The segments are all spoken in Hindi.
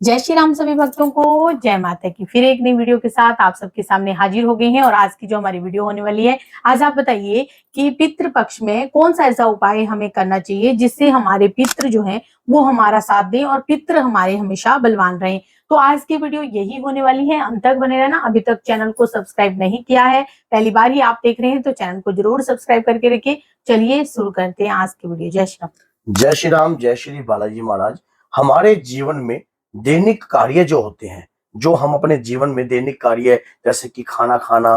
जय श्री राम सभी भक्तों को, जय माता की। फिर एक नई वीडियो के साथ आप सबके सामने हाजिर हो गए हैं। और आज की जो हमारी वीडियो होने वाली है, आज आप बताइए कि पितृ पक्ष में कौन सा ऐसा उपाय हमें करना चाहिए जिससे हमारे पितृ जो हैं वो हमारा साथ दें और पितृ हमारे हमेशा बलवान रहें। तो आज की वीडियो यही होने वाली है, अंत तक बने रहना। अभी तक चैनल को सब्सक्राइब नहीं किया है, पहली बार ही आप देख रहे हैं, तो चैनल को जरूर सब्सक्राइब करके रखिए। चलिए शुरू करते हैं आज की वीडियो। जय श्री राम। जय श्री राम, जय श्री बालाजी महाराज। हमारे जीवन में दैनिक कार्य जो होते हैं, जो हम अपने जीवन में दैनिक कार्य जैसे कि खाना खाना,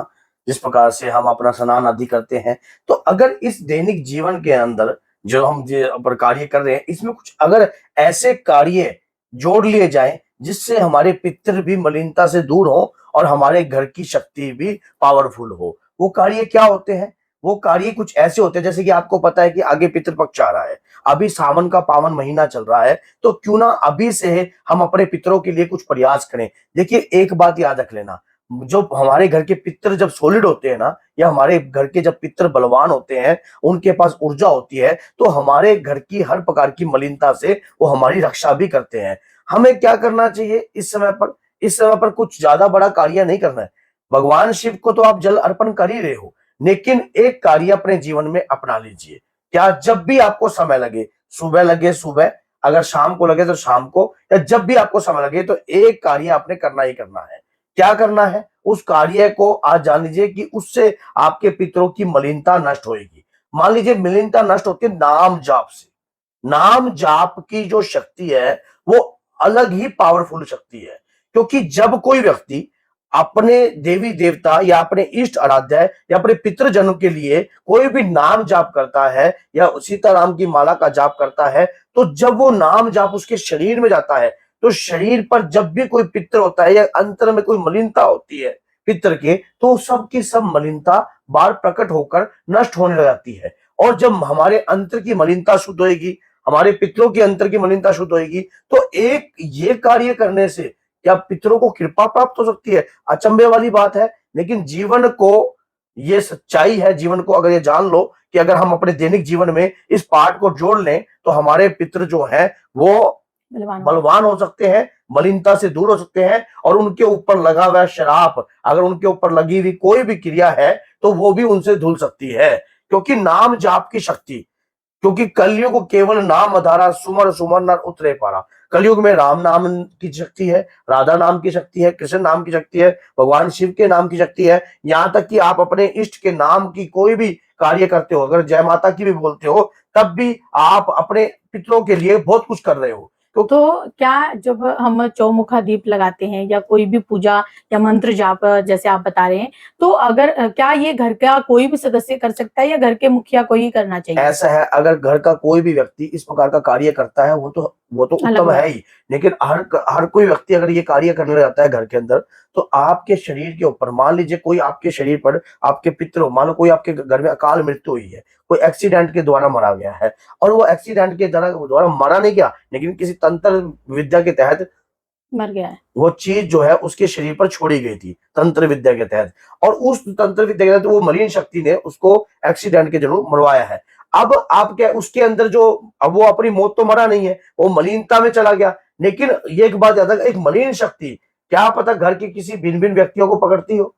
जिस प्रकार से हम अपना स्नान आदि करते हैं, तो अगर इस दैनिक जीवन के अंदर जो हम पर कार्य कर रहे हैं, इसमें कुछ अगर ऐसे कार्य जोड़ लिए जाएं जिससे हमारे पितृ भी मलिनता से दूर हो और हमारे घर की शक्ति भी पावरफुल हो, वो कार्य क्या होते हैं? वो कार्य कुछ ऐसे होते हैं, जैसे कि आपको पता है कि आगे पितृपक्ष आ रहा है, अभी सावन का पावन महीना चल रहा है, तो क्यों ना अभी से हम अपने पितरों के लिए कुछ प्रयास करें। देखिए, एक बात याद रख लेना, जो हमारे घर के पितर जब सॉलिड होते हैं ना, या हमारे घर के जब पितर बलवान होते हैं, उनके पास ऊर्जा होती है, तो हमारे घर की हर प्रकार की मलिनता से वो हमारी रक्षा भी करते हैं। हमें क्या करना चाहिए इस समय पर? इस समय पर कुछ ज्यादा बड़ा कार्य नहीं करना है। भगवान शिव को तो आप जल अर्पण कर ही रहे हो, लेकिन एक कार्य अपने जीवन में अपना लीजिए। क्या? जब भी आपको समय लगे सुबह, अगर शाम को लगे तो शाम को, या जब भी आपको समय लगे, तो एक कार्य आपने करना ही करना है। क्या करना है? उस कार्य को आज जान लीजिए कि उससे आपके पितरों की मलिनता नष्ट होगी। मान लीजिए मलिनता नष्ट होती है नाम जाप से। नाम जाप की जो शक्ति है वो अलग ही पावरफुल शक्ति है, क्योंकि जब कोई व्यक्ति अपने देवी देवता या अपने इष्ट आराध्य या अपने पितृजनों के लिए कोई भी नाम जाप करता है या सीताराम की माला का जाप करता है, तो जब वो नाम जाप उसके शरीर में जाता है, तो शरीर पर जब भी कोई पितर होता है या अंतर में कोई मलिनता होती है पितर के, तो सबकी सब मलिनता बाहर प्रकट होकर नष्ट होने लग जाती है। और जब हमारे अंतर की मलिनता शुद्ध होगी, हमारे पितरों की अंतर की मलिनता शुद्ध होगी, तो एक ये कार्य करने से क्या पितरों को कृपा प्राप्त हो सकती है? अचंभे वाली बात है, लेकिन जीवन को ये सच्चाई है। जीवन को अगर ये जान लो कि अगर हम अपने दैनिक जीवन में इस पाठ को जोड़ लें, तो हमारे पितृ जो है वो बलवान हो सकते हैं, मलिनता से दूर हो सकते हैं, और उनके ऊपर लगा हुआ श्राप, अगर उनके ऊपर लगी हुई कोई भी क्रिया है, तो वो भी उनसे धुल सकती है। क्योंकि नाम जाप की शक्ति, क्योंकि कलयुग केवल नाम आधारा, सुमर सुमर नर उतरे पारा। कलयुग में राम नाम की शक्ति है, राधा नाम की शक्ति है, कृष्ण नाम की शक्ति है, भगवान शिव के नाम की शक्ति है। यहाँ तक कि आप अपने इष्ट के नाम की कोई भी कार्य करते हो, अगर जय माता की भी बोलते हो, तब भी आप अपने पितरों के लिए बहुत कुछ कर रहे हो। तो क्या जब हम चौमुखा दीप लगाते हैं या कोई भी पूजा या मंत्र जाप जैसे आप बता रहे हैं, तो अगर क्या ये घर का कोई भी सदस्य कर सकता है या घर के मुखिया को ही करना चाहिए? ऐसा है, अगर घर का कोई भी व्यक्ति इस प्रकार का कार्य करता है, वो तो उत्तम है ही, लेकिन हर कोई व्यक्ति अगर ये कार्य करने जाता है घर के अंदर, तो आपके शरीर के ऊपर, मान लीजिए कोई आपके शरीर पर आपके पितृ हो, मान लो कोई आपके घर में अकाल मृत्यु हुई है, कोई एक्सीडेंट के द्वारा मारा गया है, और वो एक्सीडेंट के द्वारा मरा नहीं गया, लेकिन किसी तंत्र विद्या के तहत मर गया है, वो चीज जो है उसके शरीर पर छोड़ी गई थी तंत्र विद्या के तहत, और उस तंत्र विद्या के तहत वो मरीन शक्ति ने उसको एक्सीडेंट के जरूर मरवाया है। अब आप क्या उसके अंदर जो, अब वो अपनी मौत तो मरा नहीं है, वो मलिनता में चला गया, लेकिन ये एक बात याद रखना, एक मलिन शक्ति क्या पता घर के किसी भिन्न भिन्न व्यक्तियों को पकड़ती हो।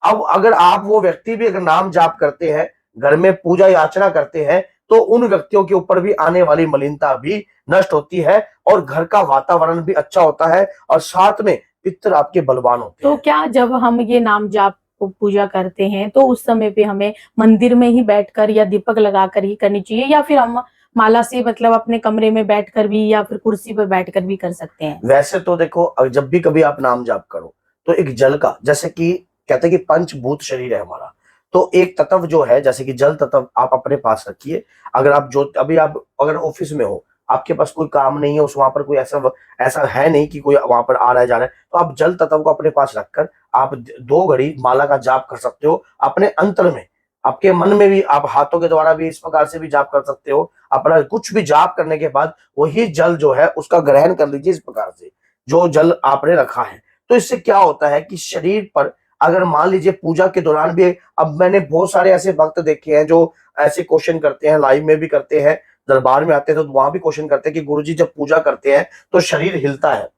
अब अगर आप वो व्यक्ति भी अगर नाम जाप करते हैं, घर में पूजा याचना करते हैं, तो उन व्यक्तियों के ऊपर भी आने वाली मलिनता भी नष्ट होती है, और घर का वातावरण भी अच्छा होता है, और साथ में पितृ आपके बलवान होते तो हैं। क्या जब हम ये नाम जाप को पूजा करते हैं, तो उस समय पे हमें मंदिर में ही बैठकर या दीपक लगाकर ही करनी चाहिए, या फिर हम माला से मतलब अपने कमरे में बैठकर भी या फिर कुर्सी पर बैठकर भी कर सकते हैं? वैसे तो देखो, जब भी कभी आप नाम जाप करो, तो एक जल का, जैसे कि कहते हैं कि पंचभूत शरीर है हमारा, तो एक तत्व जो है जैसे कि जल तत्व आप अपने पास रखिए। अगर आप जो अभी आप अगर ऑफिस में हो, आपके पास कोई काम नहीं है, उस वहां पर कोई ऐसा है नहीं कि कोई वहां पर आ रहा है जा रहा है, तो आप जल तत्व को अपने पास रखकर आप 2 घड़ी माला का जाप कर सकते हो अपने अंतर में। आपके मन में भी आप हाथों के द्वारा भी इस प्रकार से भी जाप कर सकते हो। अपना कुछ भी जाप करने के बाद वही जल जो है उसका ग्रहण कर लीजिए, इस प्रकार से जो जल आपने रखा है। तो इससे क्या होता है कि शरीर पर, अगर मान लीजिए पूजा के दौरान भी, अब मैंने बहुत सारे ऐसे भक्त देखे हैं जो ऐसे क्वेश्चन करते हैं, लाइव में भी करते हैं, दरबार में आते हैं तो वहां भी क्वेश्चन करते हैं कि गुरुजी जब पूजा करते हैं तो शरीर हिलता है,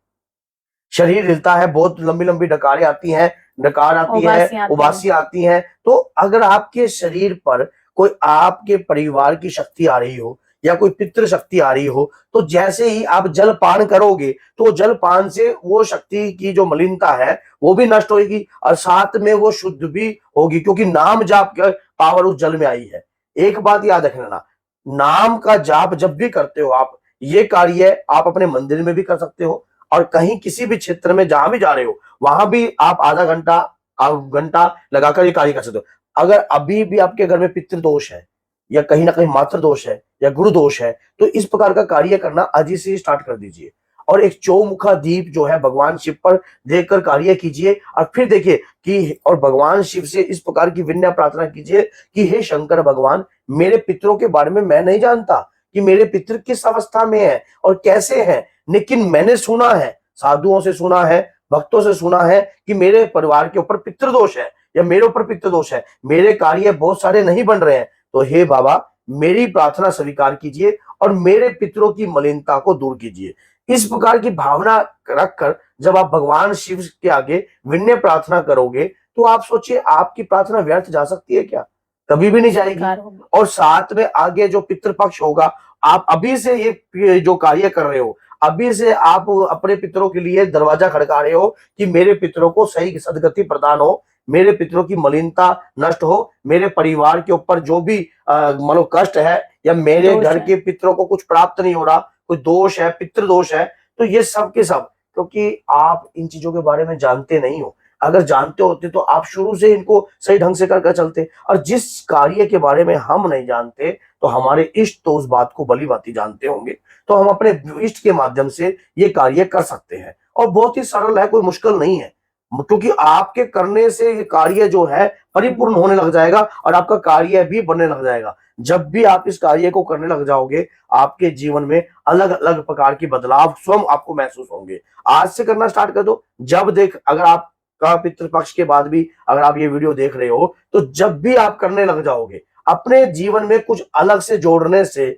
शरीर हिलता है, बहुत लंबी लंबी डकारें आती हैं, डकार आती उबासी है, आती है। उबासी आती है। तो अगर आपके शरीर पर कोई आपके परिवार की शक्ति आ रही हो या कोई पितृ शक्ति आ रही हो, तो जैसे ही आप जल पान करोगे तो जल पान से वो शक्ति की जो मलिनता है वो भी नष्ट होगी और साथ में वो शुद्ध भी होगी, क्योंकि नाम जाप का पावर उस जल में आई है। एक बात याद रखना, नाम का जाप जब भी करते हो आप, ये कार्य आप अपने मंदिर में भी कर सकते हो और कहीं किसी भी क्षेत्र में जहां भी जा रहे हो वहां भी आप आधा घंटा आप घंटा लगाकर ये कार्य कर सकते हो। अगर अभी भी आपके घर में पितृ दोष है या कहीं ना कहीं मातृ दोष है या गुरु दोष है, तो इस प्रकार का कार्य करना आज ही से स्टार्ट कर दीजिए और एक चौमुखा दीप जो है भगवान शिव पर देखकर कार्य कीजिए और फिर देखिए कि और भगवान शिव से इस प्रकार की विनय प्रार्थना कीजिए कि हे शंकर भगवान, मेरे पितरों के बारे में मैं नहीं जानता कि मेरे पितृ किस अवस्था में है और कैसे हैं, लेकिन मैंने सुना है, साधुओं से सुना है, भक्तों से सुना है कि मेरे परिवार के ऊपर पितृदोष है या मेरे ऊपर पितृदोष है, मेरे कार्य बहुत सारे नहीं बन रहे हैं। तो हे बाबा, मेरी प्रार्थना स्वीकार कीजिए और मेरे पितरों की मलिनता को दूर कीजिए। इस प्रकार की भावना रखकर जब आप भगवान शिव के आगे विनय प्रार्थना करोगे तो आप सोचिए आपकी प्रार्थना व्यर्थ जा सकती है क्या? कभी भी नहीं जाएगी। बेकार होगी। और साथ में आगे जो पितृपक्ष होगा, आप अभी से ये जो कार्य कर रहे हो, अभी से आप अपने पितरों के लिए दरवाजा खड़का रहे हो कि मेरे पितरों को सही सदगति प्रदान हो, मेरे पितरों की मलिनता नष्ट हो, मेरे परिवार के ऊपर जो भी मानो कष्ट है या मेरे दोष घर है। के पितरों को कुछ प्राप्त नहीं हो रहा, कोई दोष है, पितृ दोष है, तो ये सब के सब क्योंकि आप इन चीजों के बारे में जानते नहीं हो। अगर जानते होते तो आप शुरू से इनको सही ढंग से कर चलते। और जिस कार्य के बारे में हम नहीं जानते तो हमारे इष्ट तो उस बात को भली भांति जानते होंगे, तो हम अपने इष्ट के माध्यम से ये कार्य कर सकते हैं और बहुत ही सरल है, कोई मुश्किल नहीं है, क्योंकि आपके करने से ये कार्य जो है परिपूर्ण होने लग जाएगा और आपका कार्य भी बनने लग जाएगा। जब भी आप इस कार्य को करने लग जाओगे, आपके जीवन में अलग अलग प्रकार की बदलाव स्वयं आपको महसूस होंगे। आज से करना स्टार्ट कर दो। जब देख अगर आप का पितृपक्ष के बाद भी अगर आप ये वीडियो देख रहे हो, तो जब भी आप करने लग जाओगे अपने जीवन में कुछ अलग से जोड़ने से,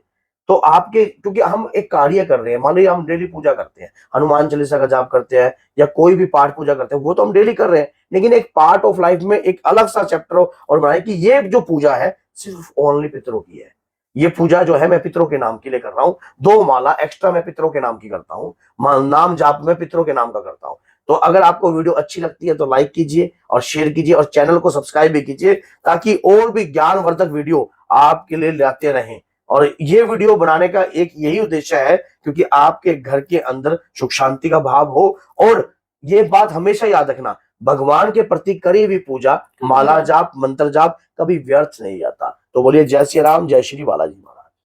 तो आपके क्योंकि हम एक कार्य कर रहे हैं, मान लीजिए हम डेली पूजा करते हैं, हनुमान चालीसा का जाप करते हैं या कोई भी पाठ पूजा करते हैं, वो तो हम डेली कर रहे हैं, लेकिन एक पार्ट ऑफ लाइफ में एक अलग सा चैप्टर और बनाए कि ये जो पूजा है सिर्फ ओनली पितरों की है। ये पूजा जो है मैं पितरों के नाम के लिए कर रहा हूँ, 2 माला एक्स्ट्रा मैं पितरों के नाम की करता हूँ, नाम जाप में पितरों के नाम का करता हूँ। तो अगर आपको वीडियो अच्छी लगती है तो लाइक कीजिए और शेयर कीजिए और चैनल को सब्सक्राइब भी कीजिए, ताकि और भी ज्ञानवर्धक वीडियो आपके लिए लाते रहें। और ये वीडियो बनाने का एक यही उद्देश्य है क्योंकि आपके घर के अंदर सुख शांति का भाव हो। और ये बात हमेशा याद रखना, भगवान के प्रति करी हुई पूजा, माला जाप, मंत्र जाप कभी व्यर्थ नहीं जाता। तो बोलिए जय श्री राम, जय श्री बालाजी।